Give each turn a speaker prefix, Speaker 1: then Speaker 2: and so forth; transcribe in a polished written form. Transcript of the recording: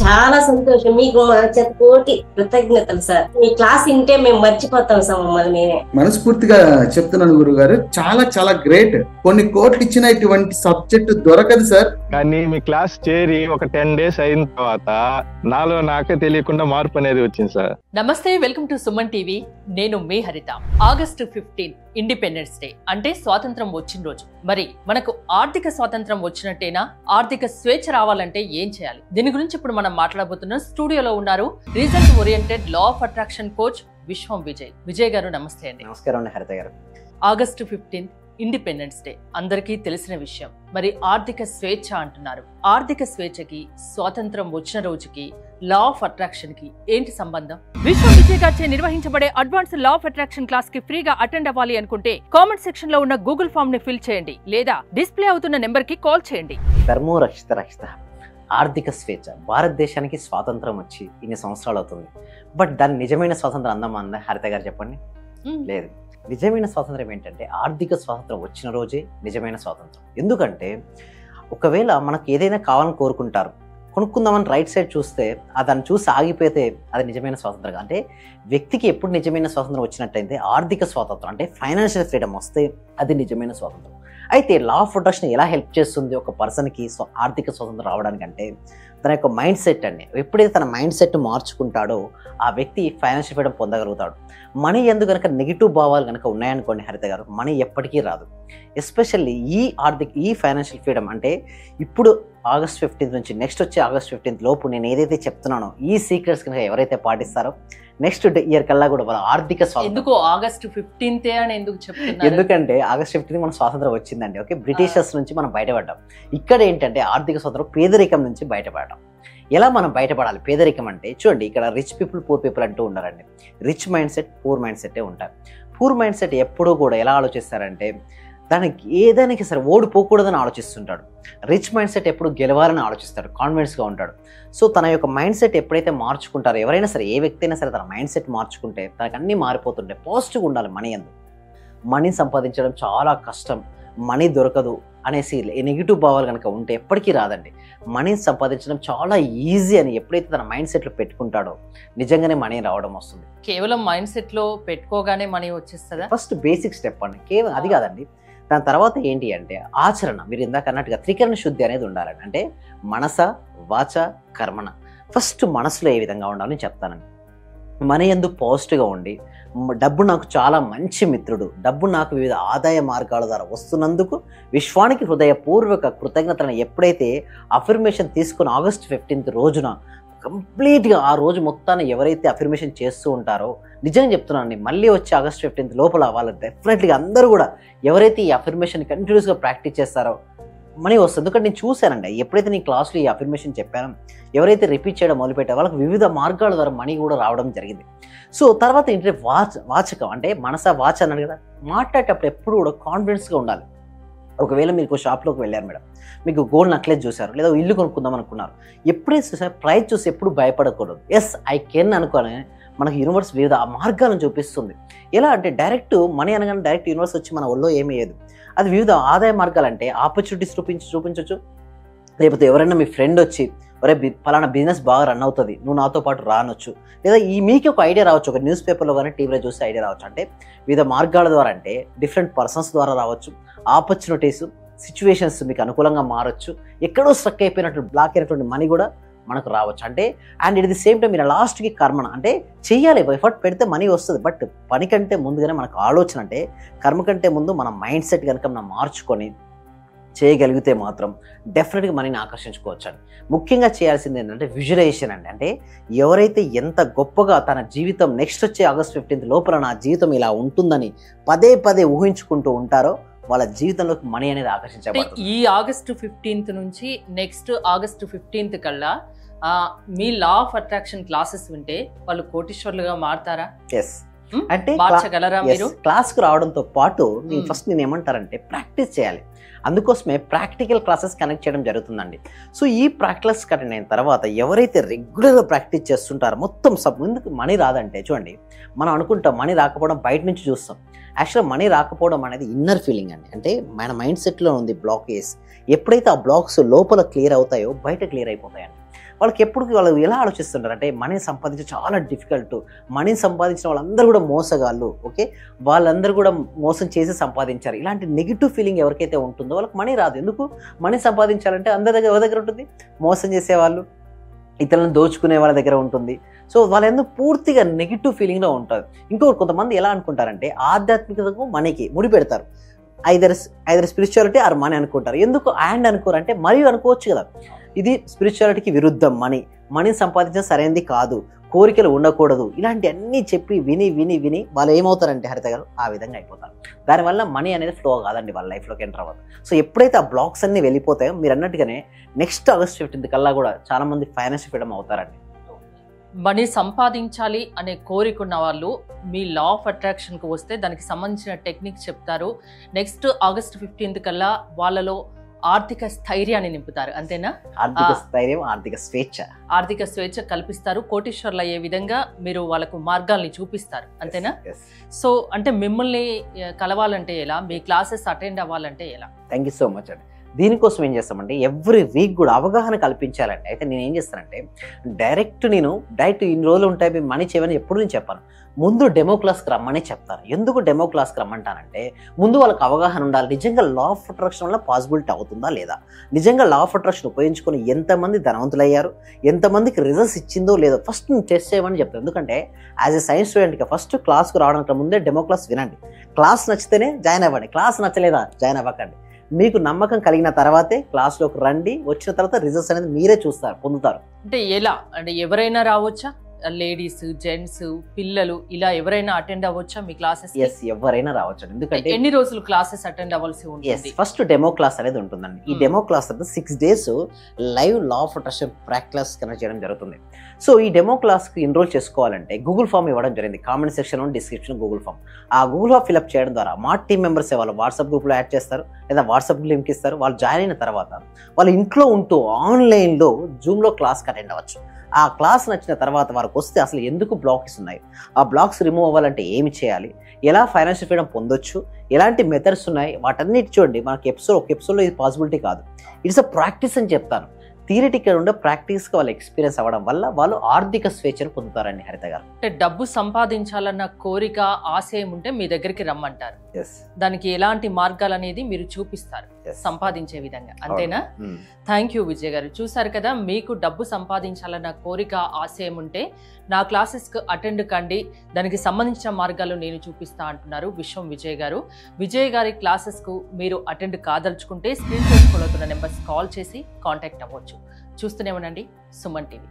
Speaker 1: చాలా సంతోషం. మీకు మా చేత కోటి కృతజ్ఞతలు సార్. మీ క్లాస్ వింటే మేము మర్చిపోతాం సార్ మమ్మల్ని మేమే.
Speaker 2: మనస్ఫూర్తిగా చెప్తున్నాను గురువు గారు, చాలా చాలా గ్రేట్. కొన్ని కోట్లు ఇచ్చిన ఇటువంటి సబ్జెక్ట్ దొరకదు సార్.
Speaker 3: కానీ మీ క్లాస్ చేరి ఒక 10 days అయిన తర్వాత నాలో నాకే తెలియకుండా మార్పు అనేది వచ్చింది సార్.
Speaker 4: నమస్తే, వెల్కమ్ టు సుమన్ టీవీ. నేను మీ హరిత. August 15 ఇండిపెండెన్స్ డే అంటే స్వాతంత్రం వచ్చిన రోజు. మరి మనకు ఆర్థిక స్వాతంత్రం వచ్చినట్టేనా? ఆర్థిక స్వేచ్ఛ రావాలంటే ఏం చేయాలి? దీని గురించి ఇప్పుడు మనం మాట్లాడబోతున్నాం. స్టూడియోలో ఉన్నారు result oriented law of attraction coach విశ్వం విజయ్. విజయ్ గారు నమస్తే అండి.
Speaker 5: నమస్కారం అండి హరిత గారు.
Speaker 4: August 15 ఇండిపెండెన్స్ డే అందరికీ తెలిసిన విషయం. మరి ఆర్థిక స్వేచ్ఛ అంటున్నారు. ఆర్థిక స్వేచ్ఛకి, స్వాతంత్రం వచ్చిన రోజుకి, లా ఆఫ్ అట్రాక్షన్ కి ఏంటి సంబంధం? విశ్వం విజయ్ గారిచే నిర్వహించబడే advance law of attraction class కి ఫ్రీగా అటెండ్ అవ్వాలి అనుకుంటే కామెంట్ సెక్షన్ లో ఉన్న గూగుల్ ఫామ్ ని ఫిల్ చేయండి, లేదా డిస్ప్లే అవుతున్న నెంబర్ కి కాల్ చేయండి.
Speaker 5: ధర్మో రక్షిత రక్షిత. ఆర్థిక స్వేచ్ఛ. భారతదేశానికి స్వాతంత్రం వచ్చి ఇన్ని సంవత్సరాలు అవుతుంది. బట్ దాని నిజమైన స్వాతంత్రం అందమా హరిత గారు చెప్పండి? లేదు. నిజమైన స్వాతంత్రం ఏంటంటే ఆర్థిక స్వాతంత్రం వచ్చిన రోజే నిజమైన స్వాతంత్రం. ఎందుకంటే ఒకవేళ మనకు ఏదైనా కావాలని కోరుకుంటారు, కొనుక్కుందామని రైట్ సైడ్ చూస్తే దాన్ని చూసి ఆగిపోతే అది నిజమైన స్వాతంత్రం. అంటే వ్యక్తికి ఎప్పుడు నిజమైన స్వాతంత్రం వచ్చినట్టయితే ఆర్థిక స్వాతంత్రం అంటే ఫైనాన్షియల్ ఫ్రీడమ్ వస్తే అది నిజమైన స్వాతంత్రం. అయితే లా ఆఫ్ అట్రాక్షన్ ఎలా హెల్ప్ చేస్తుంది ఒక పర్సన్కి ఆర్థిక స్వాతంత్రం రావడానికంటే తన యొక్క మైండ్ సెట్ అండి. ఎప్పుడైతే తన మైండ్ సెట్ మార్చుకుంటాడో ఆ వ్యక్తి ఫైనాన్షియల్ ఫ్రీడమ్ పొందగలుగుతాడు. మనీ ఎందుకు కనుక నెగిటివ్ భావాలు కనుక ఉన్నాయనుకోండి హరిత గారు, మనీ ఎప్పటికీ రాదు. ఎస్పెషల్లీ ఈ ఫైనాన్షియల్ ఫ్రీడమ్ అంటే ఇప్పుడు August 15 నుంచి నెక్స్ట్ వచ్చే August 15 లోపు నేను ఏదైతే చెప్తున్నానో ఈ సీక్రెట్స్ కనుక ఎవరైతే పాటిస్తారో నెక్స్ట్ ఇయర్ కల్లా కూడా వాళ్ళ ఆర్థిక స్వాతంత్రం.
Speaker 4: ఎందుకు August 15 అని ఎందుకు చెప్తున్నారు?
Speaker 5: ఎందుకంటే August 15 మన స్వాతంత్రం వచ్చిందండి. ఓకే, బ్రిటిషర్స్ నుంచి మనం బయటపడ్డాం. ఇక్కడ ఏంటంటే ఆర్థిక స్వాతంత్రం పేదరికం నుంచి బయటపడడం. ఎలా మనం బయటపడాలి? పేదరికం అంటే చూడండి, ఇక్కడ రిచ్ పీపుల్ పూర్ పీపుల్ అంటూ ఉన్నారండి. Rich mindset, poor mind సెట్టే ఉంటారు. పూర్ మైండ్ సెట్ ఎప్పుడూ కూడా ఎలా ఆలోచిస్తారంటే దానికి ఏదానికి సరే ఓడిపోకూడదని ఆలోచిస్తుంటాడు. రిచ్ మైండ్ సెట్ ఎప్పుడు గెలవాలని ఆలోచిస్తాడు, కాన్ఫిడెన్స్గా ఉంటాడు. సో తన యొక్క మైండ్ సెట్ ఎప్పుడైతే మార్చుకుంటారో, ఎవరైనా సరే ఏ వ్యక్తి అయినా సరే తన మైండ్ సెట్ మార్చుకుంటే తనకు అన్నీ మారిపోతుంటాయి. పాజిటివ్గా ఉండాలి. మనీ మనీని సంపాదించడం చాలా కష్టం, మనీ దొరకదు అనేసి నెగిటివ్ భావాలు కనుక ఉంటే ఎప్పటికీ రాదండి. మనీని సంపాదించడం చాలా ఈజీ అని ఎప్పుడైతే తన మైండ్ సెట్లో పెట్టుకుంటాడో నిజంగానే మనీ రావడం వస్తుంది.
Speaker 4: కేవలం మైండ్ సెట్లో పెట్టుకోగానే మనీ వచ్చేస్తుందా?
Speaker 5: ఫస్ట్ బేసిక్ స్టెప్ అండి. కేవలం అది కాదండి. దాని తర్వాత ఏంటి అంటే ఆచరణ. మీరు ఇందాక అన్నట్టుగా త్రికరణ శుద్ధి అనేది ఉండాలండి. అంటే మనస, వాచ, కర్మణ. ఫస్ట్ మనసులో ఏ విధంగా ఉండాలని చెప్తానండి. మనీ యందు పాజిటివ్గా ఉండి, డబ్బు నాకు చాలా మంచి మిత్రుడు, డబ్బు నాకు వివిధ ఆదాయ మార్గాల ద్వారా వస్తున్నందుకు విశ్వానికి హృదయపూర్వక కృతజ్ఞతలను ఎప్పుడైతే అఫర్మేషన్ తీసుకుని August 15 రోజున కంప్లీట్గా ఆ రోజు మొత్తాన్ని ఎవరైతే అఫర్మేషన్ చేస్తూ ఉంటారో, నిజంగా చెప్తున్నానండి, మళ్ళీ వచ్చి August 15 లోపల వాళ్ళు డెఫినెట్లీగా అందరూ కూడా ఎవరైతే ఈ అఫర్మేషన్ కంటిన్యూస్గా ప్రాక్టీస్ చేస్తారో మనీ వస్తుంది. ఎందుకంటే నేను చూశానండి, ఎప్పుడైతే నేను క్లాస్లో ఈ అఫర్మేషన్ చెప్పానో ఎవరైతే రిపీట్ చేయడం మొదలుపెట్టారో వాళ్ళకి వివిధ మార్గాల ద్వారా మనీ కూడా రావడం జరిగింది. సో తర్వాత ఏంటంటే వాచకం అంటే మనస వాచ అన్నాడు కదా, మాట్లాడేటప్పుడు ఎప్పుడు కూడా కాన్ఫిడెన్స్గా ఉండాలి. ఒకవేళ మీరు షాప్లోకి వెళ్ళారు మేడం, మీకు గోల్డ్ నెక్లెస్ చూసారు, లేదా ఇల్లు కొనుక్కుందాం అనుకున్నారు, ఎప్పుడైతే చూసారు ప్రైస్ చూసి ఎప్పుడు భయపడకూడదు. ఎస్ ఐ కెన్ అనుకోని మనకు యూనివర్స్ వివిధ మార్గాలను చూపిస్తుంది. ఎలా అంటే డైరెక్ట్ మనీ అనగానే డైరెక్ట్ యూనివర్స్ వచ్చి మన ఒళ్ళో ఏమయ్యేది. అది వివిధ ఆదాయ మార్గాలు అంటే ఆపర్చునిటీస్ చూపించవచ్చు. లేకపోతే ఎవరైనా మీ ఫ్రెండ్ వచ్చి ఒరే ఫలానా బిజినెస్ బాగా రన్ అవుతుంది, నువ్వు నాతో పాటు రానొచ్చు, లేదా మీకు ఒక ఐడియా రావచ్చు, ఒక న్యూస్ పేపర్లో కానీ టీవీలో చూస్తే ఐడియా రావచ్చు. అంటే వివిధ మార్గాల ద్వారా అంటే డిఫరెంట్ పర్సన్స్ ద్వారా రావచ్చు. ఆపర్చునిటీస్, సిచ్యువేషన్స్ మీకు అనుకూలంగా మారచ్చు. ఎక్కడో స్ట్రక్ అయిపోయినట్టు బ్లాక్ అయినటువంటి మనీ కూడా మనకు రావచ్చు. అంటే and it the same time మీరు లాస్ట్కి కర్మణ అంటే చెయ్యాలి, ఎఫర్ట్ పెడితే మనీ వస్తుంది. బట్ పని కంటే ముందుగానే మనకు ఆలోచన అంటే కర్మ కంటే ముందు మన మైండ్ సెట్ కనుక మనం మార్చుకొని చేయగలిగితే మాత్రం డెఫినెట్గా మనీని ఆకర్షించుకోవచ్చు అండి. ముఖ్యంగా చేయాల్సింది ఏంటంటే విజువలైజేషన్ అండి. అంటే ఎవరైతే ఎంత గొప్పగా తన జీవితం నెక్స్ట్ వచ్చే August 15 లోపల నా జీవితం ఇలా ఉంటుందని పదే పదే ఊహించుకుంటూ ఉంటారో వాళ్ళ జీవితంలోకి మనీ అనేది ఆకర్షించబడుతుంది.
Speaker 4: ఈ August 15 నుంచి నెక్స్ట్ August 15 కల్లా మీ లా ఆఫ్ అట్రాక్షన్ క్లాసెస్ వింటే వాళ్ళు కోటీశ్వర్లుగా మారుతారా?
Speaker 5: ఎస్ అంటే
Speaker 4: మార్చగలరా మీరు?
Speaker 5: క్లాస్కి రావడంతో పాటు ఫస్ట్ నేను ఏమంటారంటే ప్రాక్టీస్ చేయాలి. అందుకోసమే ప్రాక్టికల్ క్లాసెస్ కనెక్ట్ చేయడం జరుగుతుందండి. సో ఈ ప్రాక్టీస్ కనెక్ట్ అయిన తర్వాత ఎవరైతే రెగ్యులర్గా ప్రాక్టీస్ చేస్తుంటారో మొత్తం ముందుకు మనీ రాదంటే చూడండి, మనం అనుకుంటాం మనీ రాకపోవడం బయట నుంచి చూస్తాం. యాక్చువల్గా మనీ రాకపోవడం అనేది ఇన్నర్ ఫీలింగ్ అండి. అంటే మన మైండ్ సెట్లో ఉంది బ్లాకేజ్. ఎప్పుడైతే ఆ బ్లాక్స్ లోపల క్లియర్ అవుతాయో బయట క్లియర్ అయిపోతాయండి. వాళ్ళకి ఎప్పుడు వాళ్ళు ఎలా ఆలోచిస్తుంటారు అంటే మనీ సంపాదించడం చాలా డిఫికల్ట్, మనీ సంపాదించిన వాళ్ళందరూ కూడా మోసగాళ్ళు, ఓకే, వాళ్ళందరూ కూడా మోసం చేసి సంపాదించారు, ఇలాంటి నెగిటివ్ ఫీలింగ్ ఎవరికైతే ఉంటుందో వాళ్ళకి మనీ రాదు. ఎందుకు? మనీ సంపాదించాలంటే అందరి దగ్గర ఎవరి దగ్గర ఉంటుంది? మోసం చేసేవాళ్ళు, ఇతరులను దోచుకునే వాళ్ళ దగ్గర ఉంటుంది. సో వాళ్ళందరూ పూర్తిగా నెగిటివ్ ఫీలింగ్లో ఉంటారు. ఇంకొకరు కొంతమంది ఎలా అనుకుంటారంటే ఆధ్యాత్మికతకు మనీకి ముడి పెడతారు. ఐదర్ స్పిరిచువాలిటీ ఆర్ మనీ అనుకుంటారు. ఎందుకు అండ్ అనుకోరు అంటే మరియు అనుకోవచ్చు కదా, ఇది స్పిరిచువాలిటీకి విరుద్ధం, మనీ సంపాదించడం సరైనది కాదు, కోరికలు ఉండకూడదు, ఇలాంటి అన్నీ చెప్పి విని విని విని వాళ్ళు ఏమవుతారంటే హరిత గారు ఆ విధంగా అయిపోతారు. దానివల్ల మనీ అనేది ఫ్లో కాదండి వాళ్ళ లైఫ్లోకి ఎంటర్ అవ్వదు. సో ఎప్పుడైతే ఆ బ్లాక్స్ అన్ని వెళ్ళిపోతాయో మీరు అన్నట్టుగానే నెక్స్ట్ ఆగస్ట్ 15 కల్లా కూడా చాలా మంది ఫైనాన్షియల్ ఫ్రీడమ్ అవుతారండి.
Speaker 4: మనీ సంపాదించాలి అనే కోరిక ఉన్న వాళ్ళు మీ లా ఆఫ్ అట్రాక్షన్కి వస్తే దానికి సంబంధించిన టెక్నిక్ చెప్తారు. నెక్స్ట్ ఆగస్ట్ 15 కల్లా వాళ్ళలో ఆర్థిక స్థైర్యాన్ని నింపుతారు, అంతేనా?
Speaker 5: ఆర్థిక స్థైర్యం, ఆర్థిక స్వేచ్ఛ
Speaker 4: కల్పిస్తారు. కోటీశ్వర్లు అయ్యే విధంగా మీరు వాళ్ళకు మార్గాల్ని చూపిస్తారు, అంతేనా? సో అంటే మిమ్మల్ని కలవాలంటే ఎలా, మీ క్లాసెస్ అటెండ్ అవ్వాలంటే ఎలా?
Speaker 5: థ్యాంక్ యూ సో మచ్ అండి. దీనికోసం ఏం చేస్తామంటే ఎవ్రీ వీక్ కూడా అవగాహన కల్పించాలండి. అయితే నేను ఏం చేస్తానంటే డైరెక్ట్ ఇన్ని రోజులు ఉంటాయి మేము మనీ చేయమని ఎప్పుడు నేను చెప్పాను, ముందు డెమో క్లాస్కి రమ్మని చెప్తాను. ఎందుకు డెమో క్లాస్కి రమ్మంటానంటే ముందు వాళ్ళకి అవగాహన ఉండాలి, నిజంగా లా ఆఫ్ అట్రాక్షన్ వల్ల పాసిబిలిటీ అవుతుందా లేదా, నిజంగా లా ఆఫ్ అట్రాక్షన్ ఉపయోగించుకొని ఎంతమంది ధనవంతులయ్యారు, ఎంతమందికి రిజల్ట్స్ ఇచ్చిందో లేదో ఫస్ట్ నేను టెస్ట్ చేయమని చెప్తాను. ఎందుకంటే యాజ్ ఎ సైన్స్ స్టూడెంట్గా ఫస్ట్ క్లాస్కి రావడానికి ముందే డెమో క్లాస్ వినండి, క్లాస్ నచ్చితేనే జాయిన్ అవ్వండి, క్లాస్ నచ్చలేదా జాయిన్ అవ్వకండి. మీకు నమ్మకం కలిగిన తర్వాతే క్లాస్లోకి రండి, వచ్చిన తర్వాత రిజల్ట్స్ అనేది మీరే చూస్తారు, పొందుతారు.
Speaker 4: అంటే ఎలా అంటే ఎవరైనా రావచ్చా? లేడీస్, జెంట్స్, పిల్లలు ఇలా ఎవరైనా అటెండ్ అవ్వచ్చా మీ క్లాసెస్?
Speaker 5: ఎస్, ఎవరైనా రావచ్చు. ఎందుకంటే
Speaker 4: ఎన్ని రోజులు క్లాసెస్ అటెండ్ అవ్వాల్సి ఉంటుంది?
Speaker 5: ఫస్ట్ డెమో క్లాస్ అనేది ఉంటుందండి. ఈ డెమో క్లాస్ తర్వాత 6 days live law of attraction practice connect చేయడం జరుగుతుంది. సో ఈ డెమో క్లాస్కి ఎన్రోల్ చేసుకోవాలంటే గూగుల్ ఫామ్ ఇవ్వడం జరిగింది, comment section description Google form. ఆ గూగుల్ ఫామ్ ఫిల్అప్ చేయడం ద్వారా మా టీమ్ మెంబర్స్ వాళ్ళు వాట్సాప్ గ్రూప్లో యాడ్ చేస్తారు, లేదా వాట్సాప్ లింక్ ఇస్తారు. వాళ్ళు జాయిన్ అయిన తర్వాత వాళ్ళు ఇంట్లో ఉంటూ ఆన్లైన్లో జూమ్లో క్లాస్కి అటెండ్ అవ్వచ్చు. ఆ క్లాస్ నచ్చిన తర్వాత వారికి వస్తే అసలు ఎందుకు బ్లాక్స్ ఉన్నాయి, ఆ బ్లాక్స్ రిమూవ్ అవ్వాలంటే ఏమి చేయాలి, ఎలా ఫైనాన్షియల్ ఫ్రీడమ్ పొందొచ్చు, ఎలాంటి మెథడ్స్ ఉన్నాయి, వాటన్నిటి చూడండి. మనకి ఒక ఎపిసోడ్లో ఇది పాసిబిలిటీ కాదు, ఇట్స్ అ ప్రాక్టీస్ అని చెప్తాను. థియరిటికల్ ఉండే ప్రాక్టీస్గా వాళ్ళు ఎక్స్పీరియన్స్ అవ్వడం వల్ల వాళ్ళు ఆర్థిక స్వేచ్ఛను పొందుతారండి హరిత గారు.
Speaker 4: అంటే డబ్బు సంపాదించాలన్న కోరిక, ఆశయం ఉంటే మీ దగ్గరికి రమ్మంటారు. దానికి ఎలాంటి మార్గాలు అనేది మీరు చూపిస్తారు సంపాదించే విధంగా, అంతేనా? థ్యాంక్ యూ విజయ్ గారు. చూసారు కదా, మీకు డబ్బు సంపాదించాలన్న కోరిక, ఆశయం ఉంటే నా క్లాసెస్కి అటెండ్ కండి, దానికి సంబంధించిన మార్గాలు నేను చూపిస్తా అంటున్నారు విశ్వం విజయ్ గారు. విజయ్ గారి క్లాసెస్కు మీరు అటెండ్ కాదలుచుకుంటే స్క్రీన్ పై ఫాలో అవుతున్న నెంబర్స్ కాల్ చేసి కాంటాక్ట్ అవ్వచ్చు. చూస్తూనే ఉండండి సుమన్ టీవీ.